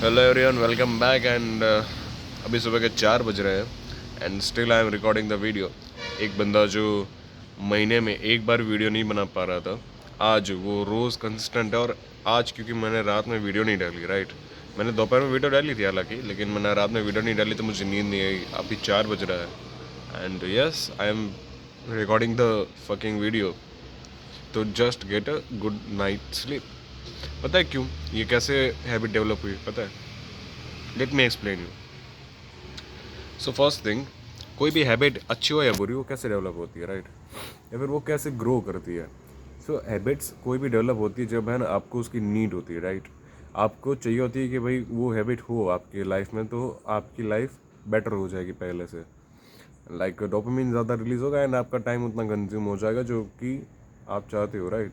Hello everyone, welcome back and अभी सुबह के 4 बज रहे हैं and still I am recording the video. एक बंदा जो महीने में एक बार वीडियो नहीं बना पा रहा था, आज वो रोज़ कंसिस्टेंट है। और आज क्योंकि मैंने रात में वीडियो नहीं डाली, राइट, मैंने दोपहर में वीडियो डाली थी हालांकि, लेकिन मैंने रात में वीडियो नहीं डाली तो मुझे नींद नहीं आई। अभी 4 बज रहा है and yes I am recording the fucking video तो just get a good night sleep. पता है क्यों ये कैसे हैबिट डेवलप हुई? पता है, let me explain you. So first thing, कोई भी हैबिट अच्छी हो या बुरी, वो कैसे डेवलप होती है, राइट, या फिर वो कैसे ग्रो करती है। सो हैबिट्स कोई भी डेवलप होती है जब है ना आपको उसकी नीड होती है, राइट। आपको चाहिए होती है कि भाई वो हैबिट हो आपकी लाइफ में, तो आपकी लाइफ बेटर हो जाएगी पहले से। लाइक डोपामिन ज़्यादा रिलीज होगा एंड आपका टाइम उतना कंज्यूम हो जाएगा जो कि आप चाहते हो, राइट।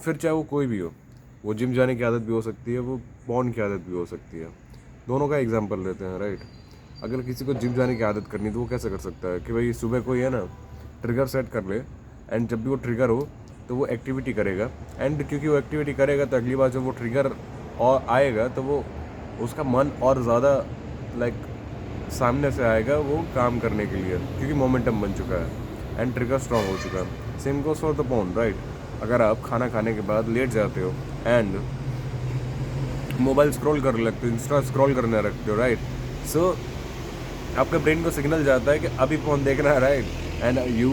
फिर चाहे वो कोई भी हो, वो जिम जाने की आदत भी हो सकती है, वो पॉर्न की आदत भी हो सकती है। दोनों का एग्जांपल लेते हैं, राइट। अगर किसी को जिम जाने की आदत करनी है तो वो कैसे कर सकता है कि भाई सुबह कोई है ना ट्रिगर सेट कर ले एंड जब भी वो ट्रिगर हो तो वो एक्टिविटी करेगा। एंड क्योंकि वो एक्टिविटी करेगा तो अगली बार जब वो ट्रिगर और आएगा तो वो उसका मन और ज़्यादा लाइक सामने से आएगा वो काम करने के लिए, क्योंकि मोमेंटम बन चुका है एंड ट्रिगर स्ट्रांग हो चुका है। Same goes for the pawn, right. अगर आप खाना खाने के बाद लेट जाते हो एंड मोबाइल स्क्रॉल कर लगते हो, इंस्टा स्क्रॉल करने रखते हो, राइट, सो आपके ब्रेन को सिग्नल जाता है कि अभी फ़ोन देखना है, राइट। एंड यू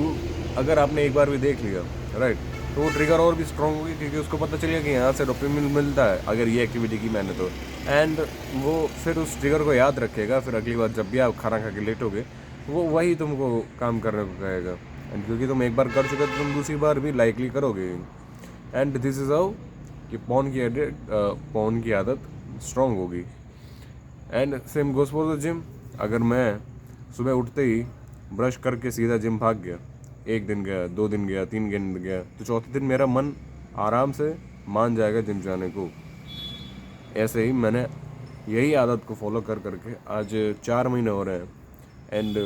अगर आपने एक बार भी देख लिया, राइट, तो वो ट्रिगर और भी स्ट्रॉन्ग होगी क्योंकि उसको पता चलेगा कि यहाँ से डोपामिन मिलता है अगर ये एक्टिविटी की मैंने तो। एंड वो फिर उस ट्रिगर को याद रखेगा, फिर अगली बार जब भी आप खाना खा के लेटोगे वो वही तुमको काम करने को कहेगा। एंड क्योंकि तुम एक बार कर चुके तो तुम दूसरी बार भी लाइकली करोगे। एंड दिस इज़ हाउ कि पॉन की आदत स्ट्रॉन्ग होगी। And same goes for the gym. अगर मैं सुबह उठते ही ब्रश करके सीधा जिम भाग गया, एक दिन गया, 2 दिन गया, 3 दिन गया, तो चौथे दिन मेरा मन आराम से मान जाएगा जिम जाने को। ऐसे ही मैंने यही आदत को फॉलो कर करके आज 4 महीने हो रहे हैं एंड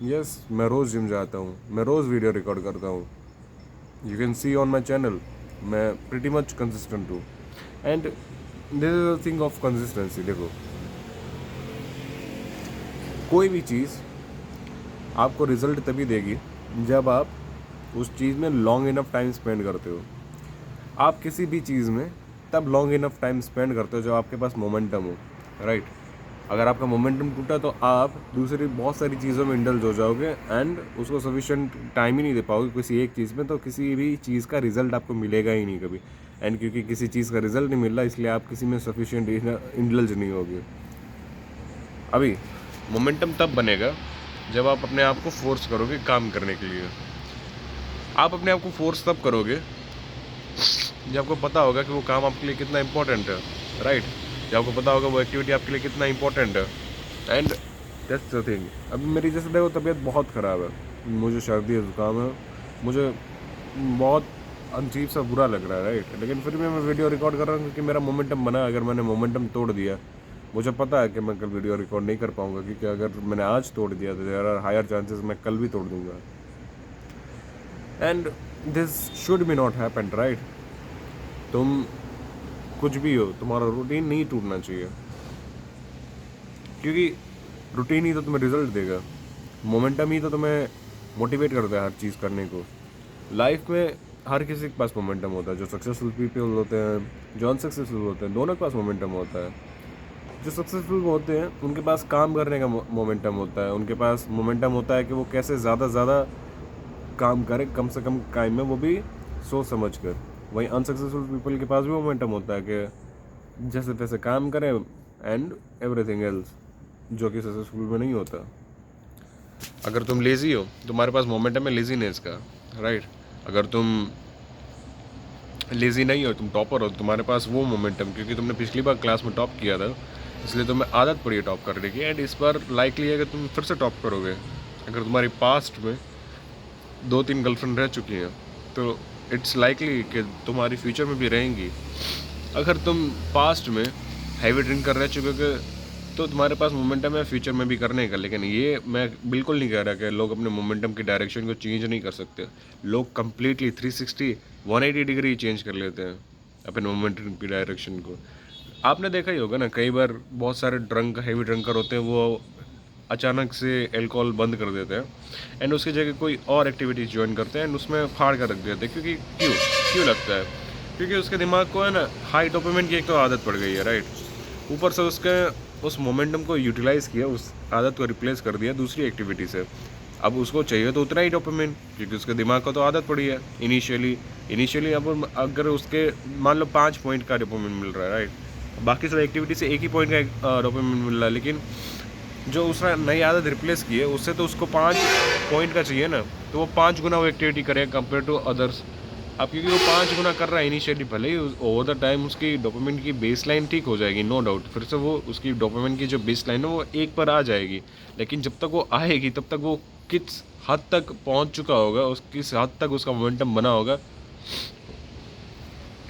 यस मैं रोज़ जिम जाता हूँ, मैं रोज़ वीडियो रिकॉर्ड करता हूँ। You can see on my channel मैं प्रिटी मच कंसिस्टेंट हूँ। And this is a thing of consistency. देखो, कोई भी चीज़ आपको रिजल्ट तभी देगी जब आप उस चीज़ में लॉन्ग इनफ टाइम स्पेंड करते हो। आप किसी भी चीज़ में तब लॉन्ग इनफ टाइम स्पेंड करते हो जब आपके पास मोमेंटम हो, राइट। अगर आपका मोमेंटम टूटा तो आप दूसरी बहुत सारी चीज़ों में इंडल्ज हो जाओगे एंड उसको सफिशिएंट टाइम ही नहीं दे पाओगे किसी एक चीज़ में, तो किसी भी चीज़ का रिजल्ट आपको मिलेगा ही नहीं कभी। एंड क्योंकि किसी चीज़ का रिजल्ट नहीं मिल रहा इसलिए आप किसी में सफिशिएंट इंडल्ज नहीं होगे। अभी मोमेंटम तब बनेगा जब आप अपने आप को फोर्स करोगे काम करने के लिए। आप अपने आप को फोर्स तब करोगे जब आपको पता होगा कि वो काम आपके लिए कितना इंपॉर्टेंट है, राइट। जब आपको पता होगा वो एक्टिविटी आपके लिए कितना इंपॉर्टेंट है। And that's the thing. अभी मेरी जैसे देखो तबीयत बहुत ख़राब है, मुझे सर्दी ज़ुकाम है, मुझे बहुत अजीब सा बुरा लग रहा है, राइट, लेकिन फिर भी मैं वीडियो रिकॉर्ड कर रहा हूँ क्योंकि मेरा मोमेंटम बना। अगर मैंने मोमेंटम तोड़ दिया, मुझे पता है कि मैं कल वीडियो रिकॉर्ड नहीं कर पाऊँगा, क्योंकि अगर मैंने आज तोड़ दिया तो देयर आर हायर चांसेस मैं कल भी तोड़ दूँगा। And this should be not happen, right. तुम कुछ भी हो, तुम्हारा रूटीन नहीं टूटना चाहिए, क्योंकि रूटीन ही तो तुम्हें रिजल्ट देगा। मोमेंटम ही तो तुम्हें मोटिवेट करता है हर चीज़ करने को। लाइफ में हर किसी के पास मोमेंटम होता है, जो सक्सेसफुल पीपल होते हैं, जो अनसक्सेसफुल होते हैं, दोनों के पास मोमेंटम होता है। जो सक्सेसफुल होते हैं उनके पास काम करने का मोमेंटम होता है, उनके पास मोमेंटम होता है कि वो कैसे ज़्यादा से ज़्यादा काम करें कम से कम टाइम में, वो भी सोच समझ कर। वहीं अनसक्सेसफुल पीपल के पास भी मोमेंटम होता है कि जैसे तैसे काम करें एंड एवरीथिंग एल्स, जो कि सक्सेसफुल में नहीं होता। अगर तुम लेज़ी हो, तुम्हारे पास मोमेंटम है लेज़ीनेस का, राइट। अगर तुम लेज़ी नहीं हो, तुम टॉपर हो, तुम्हारे पास वो मोमेंटम, क्योंकि तुमने पिछली बार क्लास में टॉप किया था इसलिए तुम्हें आदत पड़ी है टॉप करने की एंड इस बार लाइकली है कि तुम फिर से टॉप करोगे। अगर तुम्हारी पास्ट में 2-3 गर्लफ्रेंड रह चुकी हैं तो इट्स लाइकली कि तुम्हारी फ्यूचर में भी रहेंगी। अगर तुम पास्ट में हैवी ड्रिंक कर रह चुके हो तो तुम्हारे पास मोमेंटम है फ्यूचर में भी करने का। लेकिन ये मैं बिल्कुल नहीं कह रहा कि लोग अपने मोमेंटम की डायरेक्शन को चेंज नहीं कर सकते। लोग कम्प्लीटली 360 180 डिग्री चेंज कर लेते हैं अपने मोमेंटम की डायरेक्शन को। आपने देखा ही होगा ना, कई बार बहुत सारे हैवी ड्रंकर होते हैं, वो अचानक से अल्कोहल बंद कर देते हैं एंड उसकी जगह कोई और एक्टिविटीज ज्वाइन करते हैं एंड उसमें फाड़ कर रख देते हैं। क्योंकि क्यों क्यों लगता है? क्योंकि उसके दिमाग को है ना हाई डोपामिन की एक तो आदत पड़ गई है, राइट। ऊपर से उसके उस मोमेंटम को यूटिलाइज़ किया, उस आदत को रिप्लेस कर दिया दूसरी एक्टिविटी से। अब उसको चाहिए तो उतना ही डोपामिन, क्योंकि उसके दिमाग को तो आदत पड़ी है इनिशियली। अब अगर उसके मान लो 5 पॉइंट का डोपामिन मिल रहा है, राइट, बाकी सब एक्टिविटी से 1 ही पॉइंट का डोपामिन मिल रहा है, लेकिन जो उसने नई आदत रिप्लेस की है उससे तो उसको 5 पॉइंट का चाहिए ना, तो वो 5 गुना वो एक्टिविटी करेगा कंपेयर टू अदर्स। अब क्योंकि वो 5 गुना कर रहा है इनिशियली, भले ही ओवर द टाइम उसकी डोपामिन की बेस लाइन ठीक हो जाएगी, नो डाउट, फिर से वो उसकी डोपामिन की जो बेस लाइन है वो 1 पर आ जाएगी। लेकिन जब तक वो आएगी तब तक वो किस हद तक पहुंच चुका होगा, किस हद तक उसका मोमेंटम बना होगा,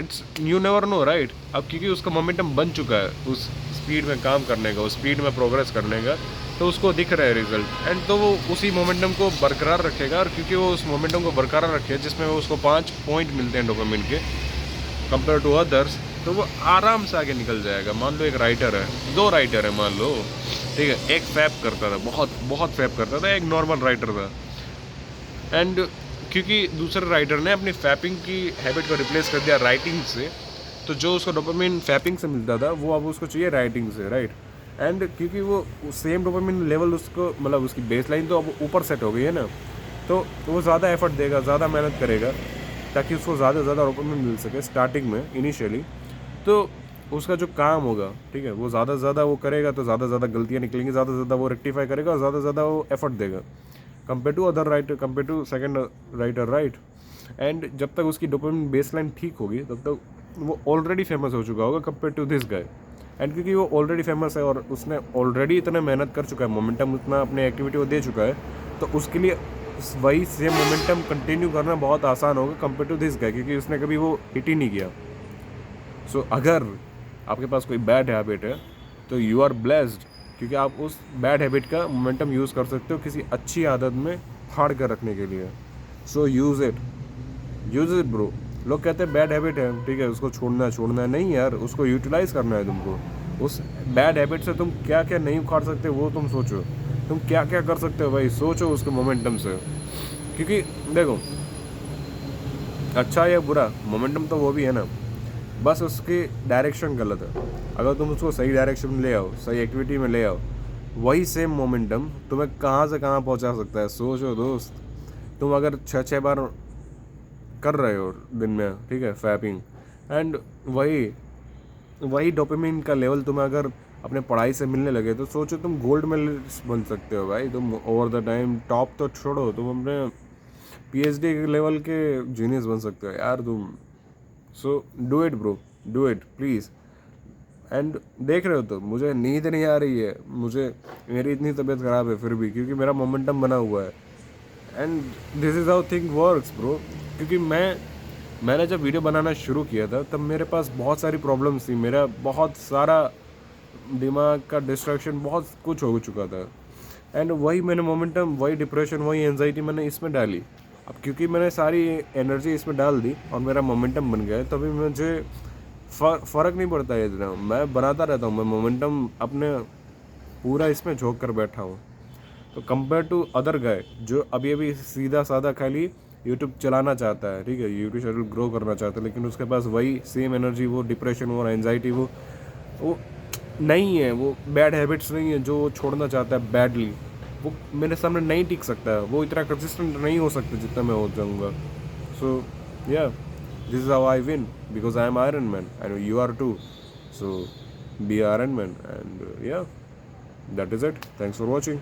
it's you never know, right. अब क्योंकि उसका मोमेंटम बन चुका है उस स्पीड में काम करने का, उस स्पीड में प्रोग्रेस करने का, तो उसको दिख रहा है रिजल्ट एंड तो वो उसी मोमेंटम को बरकरार रखेगा। और क्योंकि वो उस मोमेंटम को बरकरार रखे जिसमें वो उसको 5 पॉइंट मिलते हैं डोपामिन के कंपेयर टू अदर्स, तो वो आराम से आगे निकल जाएगा। मान लो एक राइटर है, 2 राइटर है मान लो, ठीक है, एक फैप करता था, बहुत फैप करता था, एक नॉर्मल राइटर था एंड क्योंकि दूसरे राइटर ने अपनी फैपिंग की हैबिट को रिप्लेस कर दिया राइटिंग से, तो जो उसको डोपामिन फैपिंग से मिलता था वो अब उसको चाहिए राइटिंग से, राइट। एंड क्योंकि वो सेम डोपामिन लेवल उसको मतलब उसकी बेस लाइन तो अब ऊपर सेट हो गई है ना, तो वो ज़्यादा एफर्ट देगा, ज़्यादा मेहनत करेगा ताकि उसको ज़्यादा से ज़्यादा डोपामिन मिल सके स्टार्टिंग में इनिशियली। तो उसका जो काम होगा, ठीक है, वो ज़्यादा से ज़्यादा वो करेगा तो ज़्यादा से ज़्यादा गलतियाँ निकलेंगी, ज़्यादा से ज़्यादा वो रेक्टिफाई करेगा और ज़्यादा से ज़्यादा वो एफर्ट देगा compare to other writer, compare to second writer, right. And जब तक उसकी डोपामिन बेसलाइन ठीक होगी तब तक वो ऑलरेडी फेमस हो चुका होगा compare to this guy. And क्योंकि वो ऑलरेडी फेमस है और उसने ऑलरेडी इतना मेहनत कर चुका है, मोमेंटम उतना अपने एक्टिविटी को दे चुका है, तो उसके लिए वही सेम मोमेंटम कंटिन्यू करना बहुत आसान होगा कंपेयर टू दिस गाय, क्योंकि उसने कभी वो हिट ही नहीं किया। सो अगर आपके पास कोई बैड हैबिट है तो यू आर ब्लेस्ड, क्योंकि आप उस बैड हैबिट का मोमेंटम यूज़ कर सकते हो किसी अच्छी आदत में फाड़ कर रखने के लिए। So use it bro. लोग कहते हैं बैड हैबिट है, ठीक है, उसको छोड़ना है, नहीं यार, उसको यूटिलाइज़ करना है तुमको। उस बैड हैबिट से तुम क्या क्या नहीं उखाड़ सकते वो तुम सोचो, तुम क्या क्या कर सकते हो भाई, सोचो उसके मोमेंटम से। क्योंकि देखो, अच्छा या बुरा मोमेंटम तो वो भी है ना, बस उसकी डायरेक्शन गलत है। अगर तुम उसको सही डायरेक्शन में ले आओ, सही एक्टिविटी में ले आओ, वही सेम मोमेंटम तुम्हें कहाँ से कहाँ पहुँचा सकता है। सोचो दोस्त, तुम अगर 6 बार कर रहे हो दिन में, ठीक है, फैपिंग, एंड वही डोपामिन का लेवल तुम्हें अगर अपने पढ़ाई से मिलने लगे तो सोचो तुम गोल्ड मेडलिस्ट बन सकते हो भाई। तुम ओवर द टाइम टॉप तो छोड़ो, तुम अपने पीएचडी के लेवल के जीनियस बन सकते हो यार तुम। So do it bro, do it please. And देख रहे हो तो मुझे नींद नहीं आ रही है, मेरी इतनी तबीयत ख़राब है फिर भी, क्योंकि मेरा मोमेंटम बना हुआ है। And this is how thing works bro. क्योंकि मैंने जब वीडियो बनाना शुरू किया था तब मेरे पास बहुत सारी प्रॉब्लम्स थी, मेरा बहुत सारा दिमाग का डिस्ट्रैक्शन, बहुत कुछ हो चुका था। एंड वही मैंने मोमेंटम, वही डिप्रेशन, वही एनजाइटी मैंने इसमें डाली। अब क्योंकि मैंने सारी एनर्जी इसमें डाल दी और मेरा मोमेंटम बन गया, तभी मुझे फ़र्क नहीं पड़ता है इतना, मैं बनाता रहता हूँ, मैं मोमेंटम अपने पूरा इसमें झोंक कर बैठा हूँ। तो कंपेयर टू अदर गाय जो अभी अभी सीधा साधा खाली यूट्यूब चलाना चाहता है, ठीक है, यूट्यूब चैनल ग्रो करना चाहता है, लेकिन उसके पास वही सेम एनर्जी, वो डिप्रेशन, वो एनजाइटी, वो नहीं है, वो बैड हैबिट्स नहीं है जो वो छोड़ना चाहता है बैडली, वो मेरे सामने नहीं टिक सकता है, वो इतना कंसिस्टेंट नहीं हो सकता जितना मैं हो जाऊँगा। So yeah this is how I win, because I am iron man and you are too. So be iron man and yeah that is it. Thanks for watching.